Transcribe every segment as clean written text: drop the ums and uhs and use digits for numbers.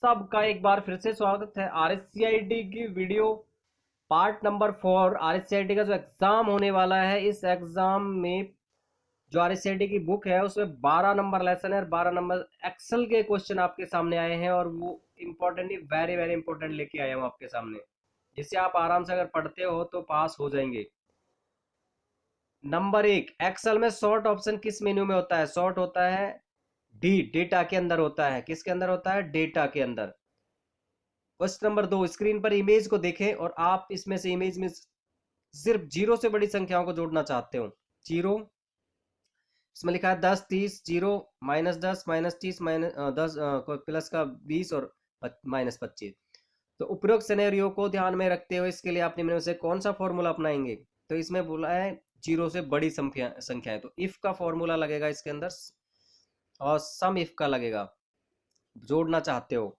सबका एक बार फिर से स्वागत है आरएससीआईटी की वीडियो पार्ट नंबर 4। आरएससीआईटी का जो एग्जाम होने वाला है, इस एग्जाम में जो आरएससीआईटी की बुक है उसमें 12 नंबर लेसन है और 12 नंबर एक्सेल के क्वेश्चन आपके सामने आए हैं, और वो इंपॉर्टेंटली वेरी वेरी इंपॉर्टेंट लेके आया हूँ आपके सामने, जिससे आप आराम से अगर पढ़ते हो तो पास हो जाएंगे। नंबर 1, एक्सेल में शॉर्ट ऑप्शन किस मेन्यू में होता है? शॉर्ट होता है डी, डेटा के अंदर होता है। किसके अंदर होता है? डेटा के अंदर। क्वेश्चन नंबर 2, स्क्रीन पर इमेज को देखें और आप इसमें से इमेज में सिर्फ जीरो से बड़ी संख्याओं को जोड़ना चाहते हो। जीरो, इसमें लिखा है 10 30, जीरो -10 -30 -10 प्लस का 20 और -25। तो उपरोक्त सिनेरियो को ध्यान में रखते हुए इसके लिए आप निम्न में से कौन सा फॉर्मूला अपनाएंगे? तो इसमें बोला है जीरो से बड़ी संख्या है, तो इफ का फॉर्मूला लगेगा इसके अंदर, और सम इफ का लगेगा। जोड़ना चाहते हो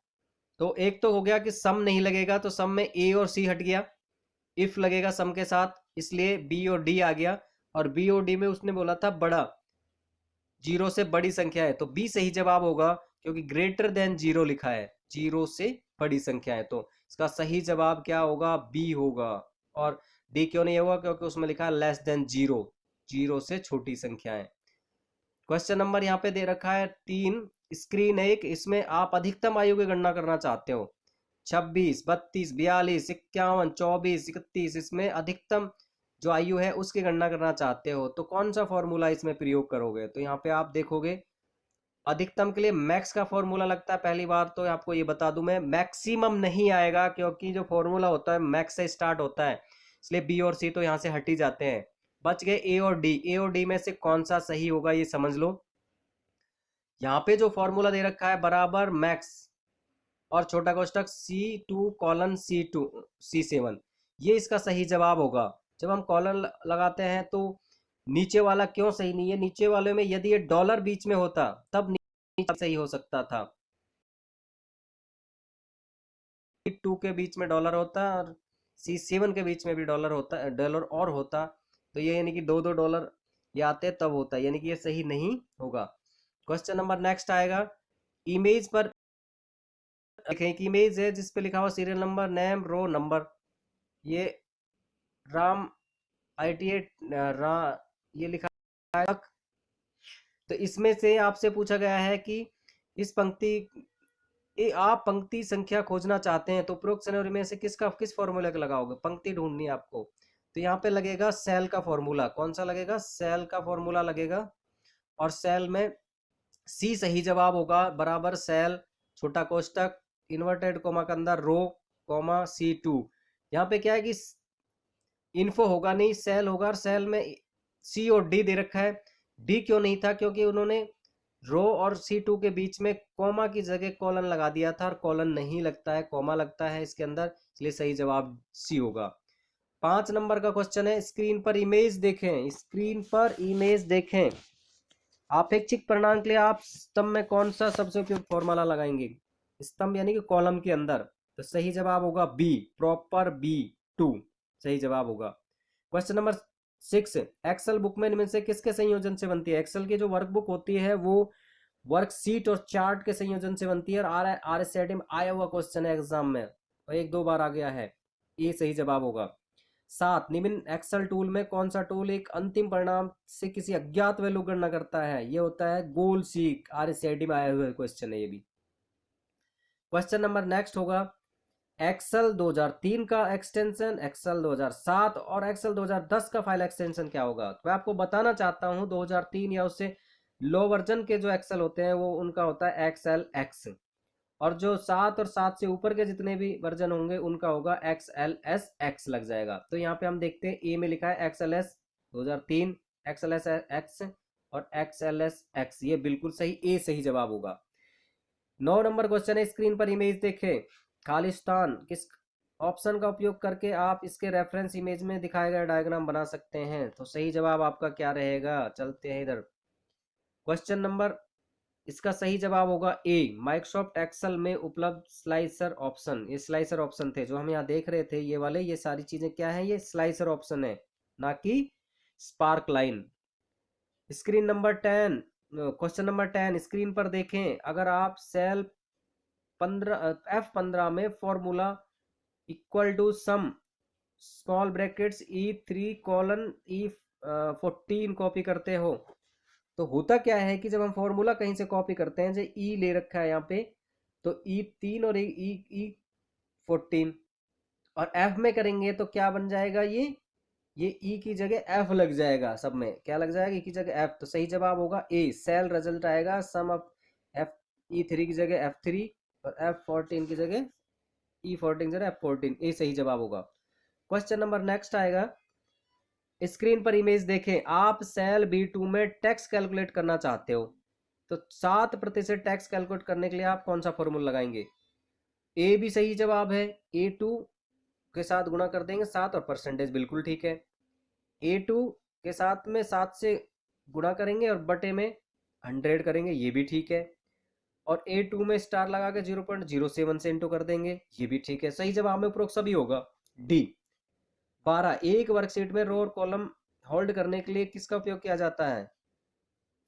तो एक तो हो गया कि सम नहीं लगेगा, तो सम में ए और सी हट गया, इफ लगेगा सम के साथ, इसलिए बी और डी आ गया। और बी और डी में उसने बोला था बड़ा, जीरो से बड़ी संख्या है, तो बी सही जवाब होगा, क्योंकि ग्रेटर देन जीरो लिखा है, जीरो से बड़ी संख्या है, तो इसका सही जवाब क्या होगा? बी होगा। और डी क्यों नहीं होगा? क्योंकि उसमें लिखा है लेस देन जीरो, जीरो से छोटी संख्या है। क्वेश्चन नंबर यहाँ पे दे रखा है 3, स्क्रीन 1, इसमें आप अधिकतम आयु की गणना करना चाहते हो। 26, 32, 42, 51, 24, 31, इसमें अधिकतम जो आयु है उसकी गणना करना चाहते हो, तो कौन सा फॉर्मूला इसमें प्रयोग करोगे? तो यहाँ पे आप देखोगे अधिकतम के लिए मैक्स का फॉर्मूला लगता है। पहली बार तो आपको ये बता दूं मैं, मैक्सिमम नहीं आएगा, क्योंकि जो फॉर्मूला होता है मैक्स से स्टार्ट होता है, इसलिए बी और सी तो यहाँ से हट ही जाते हैं। बच गए ए और डी। ए और डी में से कौन सा सही होगा ये समझ लो। यहाँ पे जो फॉर्मूला दे रखा है बराबर मैक्स और छोटा कोष्टक C2:C7, ये इसका सही जवाब होगा। जब हम कॉलन लगाते हैं तो नीचे वाला क्यों सही नहीं है? नीचे वाले में यदि ये डॉलर बीच में होता तब नीचे सही हो सकता था। C2 के बीच में डॉलर होता और C7 के बीच में भी डॉलर होता, डॉलर और होता, तो ये यानी कि दो दो डॉलर ये आते तब होता, यानी कि ये सही नहीं होगा। क्वेश्चन नंबर नेक्स्ट आएगा। इमेज पर देखें, एक इमेज है जिसपे लिखा हुआ serial number, name, row number. ये राम IT8 ये लिखा है। तो इसमें से आपसे पूछा गया है कि इस पंक्ति आप पंक्ति संख्या खोजना चाहते हैं, तो उपरोक्त सिनेरियो में से किस फॉर्मूले का लगाओगे? पंक्ति ढूंढनी है आपको, तो यहाँ पे लगेगा सेल का फॉर्मूला। कौन सा लगेगा? सेल का फॉर्मूला लगेगा। और सेल में सी सही जवाब होगा, बराबर सेल छोटा कोष्टक इन्वर्टेड कोमा के अंदर रो कोमा C2। यहाँ पे क्या है कि इन्फो होगा नहीं, सेल होगा, और सेल में सी और डी दे रखा है। डी क्यों नहीं था? क्योंकि उन्होंने रो और C2 के बीच में कोमा की जगह कॉलन लगा दिया था, और कॉलन नहीं लगता है, कोमा लगता है इसके अंदर, इसलिए सही जवाब सी होगा। 5 नंबर का क्वेश्चन है, स्क्रीन पर इमेज देखें। स्क्रीन पर इमेज देखें। आपेक्षिक परिणाम के लिए आप स्तंभ में कौन सा सबसे उपयुक्त फॉर्मूला लगाएंगे? स्तंभ यानी कि कॉलम के अंदर, तो सही जवाब होगा बी, प्रॉपर B2 सही जवाब होगा। क्वेश्चन नंबर 6, एक्सेल बुक में इनमें से किसके संयोजन से बनती है? एक्सेल की जो वर्कबुक होती है वो वर्कशीट और चार्ट के संयोजन से बनती है, और RSCT में आया हुआ क्वेश्चन है एग्जाम में, और एक दो बार आ गया है, ये सही जवाब होगा। 7, निम्न एक्सेल टूल में कौन सा टूल एक अंतिम परिणाम से किसी अज्ञात वैल्यू गणना करता है? ये होता है गोल सीक। RSCT में आया हुआ क्वेश्चन है ये भी। क्वेश्चन नंबर नेक्स्ट होगा, एक्सेल 2003 का एक्सटेंशन, एक्सेल 2007 और एक्सेल 2010 का फाइल एक्सटेंशन क्या होगा? तो मैं आपको बताना चाहता हूं 2003 या उससे लो वर्जन के जो एक्सेल होते हैं वो उनका होता है XLX, और जो 7 और 7 से ऊपर के जितने भी वर्जन होंगे उनका होगा XLSX लग जाएगा। तो यहाँ पे हम देखते हैं ए में लिखा है XLS 2003, XLSX और XLSX, ये बिल्कुल सही, ए सही जवाब होगा। 9 नंबर क्वेश्चन है, स्क्रीन पर इमेज देखें। खालिस्तान किस ऑप्शन का उपयोग करके आप इसके रेफरेंस इमेज में दिखाए गए डायग्राम बना सकते हैं? तो सही जवाब आपका क्या रहेगा? चलते हैं इधर। क्वेश्चन नंबर, इसका सही जवाब होगा ए, माइक्रोसॉफ्ट एक्सेल में उपलब्ध स्लाइसर ऑप्शन। ये स्लाइसर ऑप्शन थे जो हम यहाँ देख रहे थे, ये वाले, ये सारी चीजें क्या है? ये स्लाइसर ऑप्शन है, ना कि sparkline. Screen number 10, question number 10, screen पर देखें। अगर आप सेल F15 में formula equal to sum small brackets E3 colon E14 copy करते हो, तो होता क्या है कि जब हम फॉर्मूला कहीं से कॉपी करते हैं, जो ई ले रखा है यहाँ पे, तो E3 और E14 और F में करेंगे तो क्या बन जाएगा, ये ई की जगह एफ लग जाएगा, सब में क्या लग जाएगा, ई की जगह एफ, तो सही जवाब होगा ए। सेल रिजल्ट आएगा सम ऑफ एफ, E3 की जगह F3 और F14 की जगह E14 की जगह F14, ए सही जवाब होगा। क्वेश्चन नंबर नेक्स्ट आएगा, स्क्रीन पर इमेज देखें, आप सेल B2 में टैक्स कैलकुलेट करना चाहते हो, तो 7% टैक्स कैलकुलेट करने के लिए आप कौन सा फॉर्मूला लगाएंगे। ए भी सही जवाब है, A2 के साथ गुणा कर देंगे 7 और परसेंटेज बिल्कुल ठीक है। A2 के साथ में 7 से गुणा करेंगे और बटे में 100 करेंगे, ये भी ठीक है। और A2 में स्टार लगा के 0.07 से इंटू कर देंगे, ये भी ठीक है। सही जवाब में उपरोक्त सभी होगा डी। 12, एक वर्कशीट में रो और कॉलम होल्ड करने के लिए किसका उपयोग किया जाता है,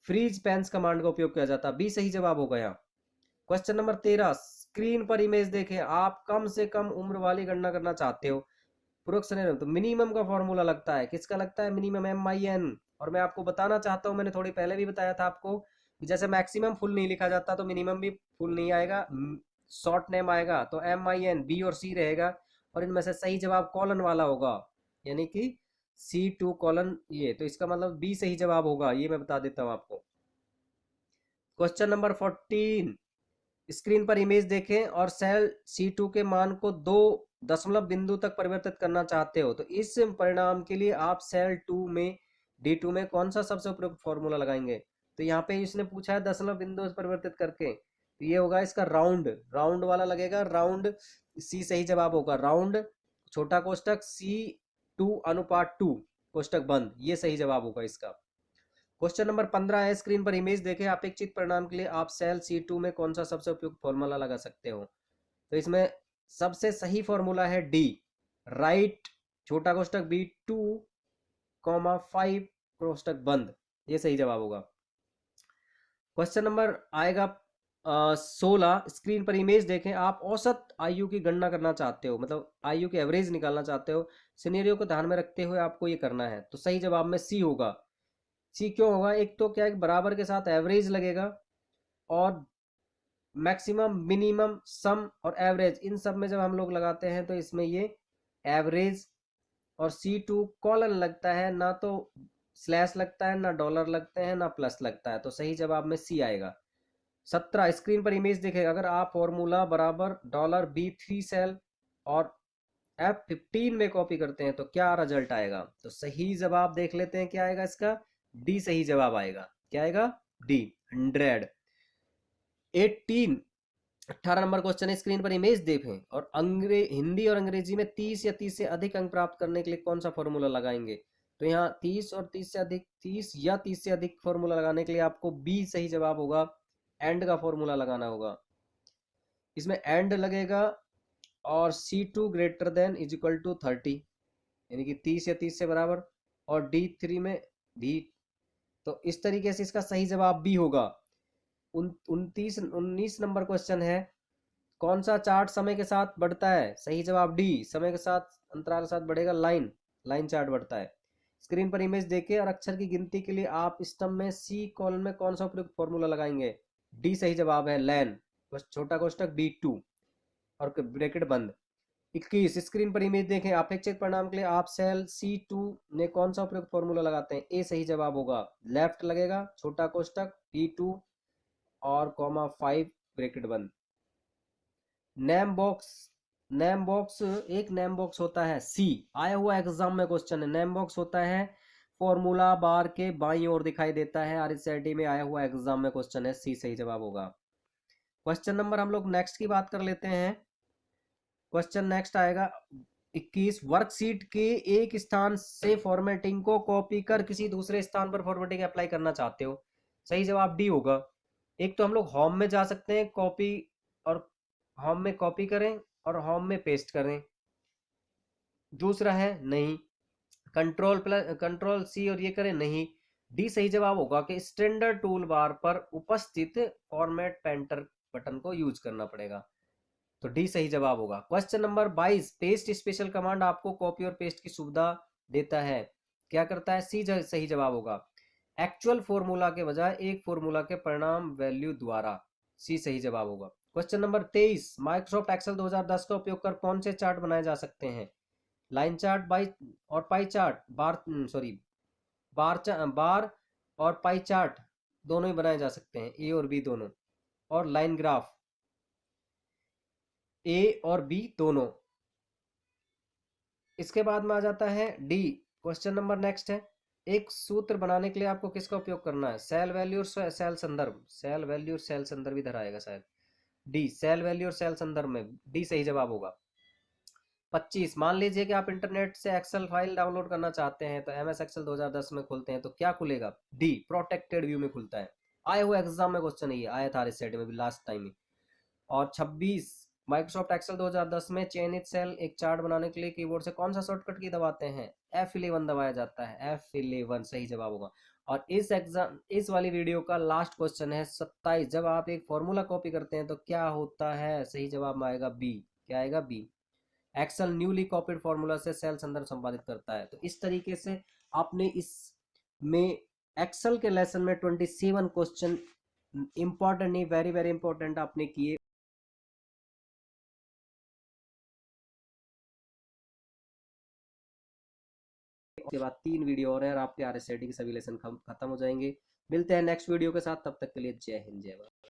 फ्रीज पेंस कमांड का उपयोग किया जाता है, बी सही जवाब होगा यहाँ। क्वेश्चन नंबर 13, स्क्रीन पर इमेज देखें, आप कम से कम उम्र वाली गणना करना चाहते हो, पूरक श्रेणी, तो मिनिमम का फॉर्मूला लगता है, किसका लगता है, मिनिमम MIN। और मैं आपको बताना चाहता हूं, मैंने थोड़ी पहले भी बताया था आपको, जैसे मैक्सिमम फुल नहीं लिखा जाता तो मिनिमम भी फुल नहीं आएगा, शॉर्ट नेम आएगा, तो MIN, बी और सी रहेगा, और इनमें से सही जवाब कॉलन वाला होगा, यानी कि C2 कॉलन ये, तो इसका मतलब बी सही जवाब होगा, ये मैं बता देता हूं आपको। क्वेश्चन नंबर 14, स्क्रीन पर इमेज देखें और सेल C2 के मान को 2 दशमलव बिंदु तक परिवर्तित करना चाहते हो, तो इस परिणाम के लिए आप सेल 2 में D2 में कौन सा सबसे उपयुक्त फॉर्मूला लगाएंगे। तो यहाँ पे इसने पूछा है दशमलव बिंदु से परिवर्तित करके, तो ये होगा इसका राउंड, राउंड वाला लगेगा, राउंड, सी सही जवाब होगा, राउंड छोटा कोष्टक C2 अनुपात 2 कोष्टक बंद, ये सही जवाब होगा इसका। क्वेश्चन नंबर 15 है, स्क्रीन पर इमेज देखें, अपेक्षित परिणाम के लिए आप सेल C2 में कौन सा सबसे उपयुक्त फॉर्मूला लगा सकते हो, तो इसमें सबसे सही फॉर्मूला है डी, राइट छोटा कोष्टक B2 5 कोष्टक बंद, ये सही जवाब होगा। क्वेश्चन नंबर आएगा 16, स्क्रीन पर इमेज देखें, आप औसत आयु की गणना करना चाहते हो, मतलब आयु की एवरेज निकालना चाहते हो, सिनेरियो को ध्यान में रखते हुए आपको ये करना है, तो सही जवाब में सी होगा। सी क्यों होगा, एक तो क्या है, बराबर के साथ एवरेज लगेगा, और मैक्सिमम, मिनिमम, सम और एवरेज, इन सब में जब हम लोग लगाते हैं तो इसमें ये एवरेज और C2 कॉलन लगता है, ना तो स्लैश लगता है, ना डॉलर लगते हैं, ना प्लस लगता है, तो सही जवाब में सी आएगा। 17, स्क्रीन पर इमेज देखेगा, अगर आप फॉर्मूला बराबर $B3 सेल और F15 में कॉपी करते हैं तो क्या रिजल्ट आएगा, तो सही जवाब देख लेते हैं क्या आएगा इसका, डी सही जवाब आएगा, क्या आएगा, डी 100। 18 नंबर क्वेश्चन है, स्क्रीन पर इमेज देखें और हिंदी और अंग्रेजी में 30 या 30 से अधिक अंक प्राप्त करने के लिए कौन सा फॉर्मूला लगाएंगे, तो यहाँ 30 और 30 से अधिक, 30 या 30 से अधिक फॉर्मूला लगाने के लिए आपको बी सही जवाब होगा, एंड का फॉर्मूला लगाना होगा, इसमें एंड लगेगा और C2 greater than is equal to 30, यानी कि 30 या 30 से बराबर, और D3 में भी, तो इस तरीके से इसका सही जवाब बी होगा। 19 नंबर क्वेश्चन है, कौन सा चार्ट समय के साथ बढ़ता है, सही जवाब डी, समय के साथ अंतराल के साथ बढ़ेगा, लाइन, लाइन चार्ट बढ़ता है। स्क्रीन पर इमेज देखें और अक्षर की गिनती के लिए आप स्तंभ में सी कॉलम में कौन सा उपयुक्त फॉर्मूला लगाएंगे, डी सही जवाब है, लैन छोटा कोष्टक B2 और ब्रैकेट बंद। 21, स्क्रीन पर इमेज देखें, अपेक्षित परिणाम के लिए आप सेल C2 में कौन सा उपयुक्त फॉर्मूला लगाते हैं, ए सही जवाब होगा, लेफ्ट लगेगा, छोटा कोष्टक B2 और 5 ब्रैकेट बंद। नेम बॉक्स, नेम बॉक्स, एक नेम बॉक्स होता है, सी आया हुआ एग्जाम में क्वेश्चन है, नेम बॉक्स होता है फॉर्मूला बार के बाईं ओर दिखाई देता है, RCRT में आया हुआ एग्जाम में क्वेश्चन है, सी सही जवाब होगा। क्वेश्चन नंबर हम लोग नेक्स्ट की बात कर लेते हैं। क्वेश्चन नेक्स्ट आएगा 21, वर्कशीट के एक स्थान से फॉर्मेटिंग को कॉपी कर किसी दूसरे स्थान पर फॉर्मेटिंग अप्लाई करना चाहते हो, सही जवाब डी होगा। एक तो हम लोग होम में जा सकते हैं, कॉपी, और होम में कॉपी करें और होम में पेस्ट करें, दूसरा है नहीं, कंट्रोल C और ये करें, नहीं, डी सही जवाब होगा कि स्टैंडर्ड टूल बार पर उपस्थित फॉर्मेट पेंटर बटन को यूज करना पड़ेगा, तो डी सही जवाब होगा। Question number 22, paste special command आपको कॉपी और पेस्ट की सुविधा देता है, क्या करता है? सी सही जवाब होगा। एक्चुअल फॉर्मूला के बजाय एक फॉर्मूला के परिणाम वैल्यू द्वारा, सी सही जवाब होगा। क्वेश्चन नंबर 23, माइक्रोसॉफ्ट एक्सेल 2010 का उपयोग कर कौन से चार्ट बनाए जा सकते हैं? लाइन चार्ट, बाई और पाई चार्ट, बार सॉरी बार और पाई चार्ट दोनों ही बनाए जा सकते हैं, ए और बी दोनों, और लाइन ग्राफ, ए और बी दोनों। इसके बाद में आ जाता है डी। क्वेश्चन नंबर नेक्स्ट है, एक सूत्र बनाने के लिए आपको किसका उपयोग करना है? सेल वैल्यू और सेल संदर्भ, सेल वैल्यू और सेल संदर्भ इधर आएगा शायद, डी सेल वैल्यू और सेल संदर्भ में डी सही जवाब होगा। 25, मान लीजिए कि आप इंटरनेट से एक्सेल फाइल डाउनलोड करना चाहते हैं, तो एम एस एक्सेल 2010 में खोलते हैं तो क्या खुलेगा? डी प्रोटेक्टेड व्यू में खुलता है। आए हुए एग्जाम में क्वेश्चन है, ये आया था रिसेट में भी लास्ट टाइम में। और 26, माइक्रोसॉफ्ट एक्सेल 2010 में चयनित सेल एक चार्ट बनाने के लिए कीबोर्ड से कौन सा शॉर्टकट की दबाते हैं? F11 दबाया जाता है, F11 सही जवाब होगा। और इस वाली वीडियो का लास्ट क्वेश्चन है 27, जब आप एक फॉर्मूला कॉपी करते हैं तो क्या होता है? सही जवाब में आएगा बी। क्या आएगा? B. Excel newly copied formula से सेल संदर्भ संपादित करता है। तो इस तरीके से आपने इस में एक्सेल के लेसन में 27 क्वेश्चन इंपॉर्टेंट नहीं, वेरी वेरी इंपॉर्टेंट आपने किए। उसके बाद 3 वीडियो और है और आपके आरएसआईटी के सभी लेसन खत्म हो जाएंगे। मिलते हैं नेक्स्ट वीडियो के साथ, तब तक के लिए जय हिंद जय भारत।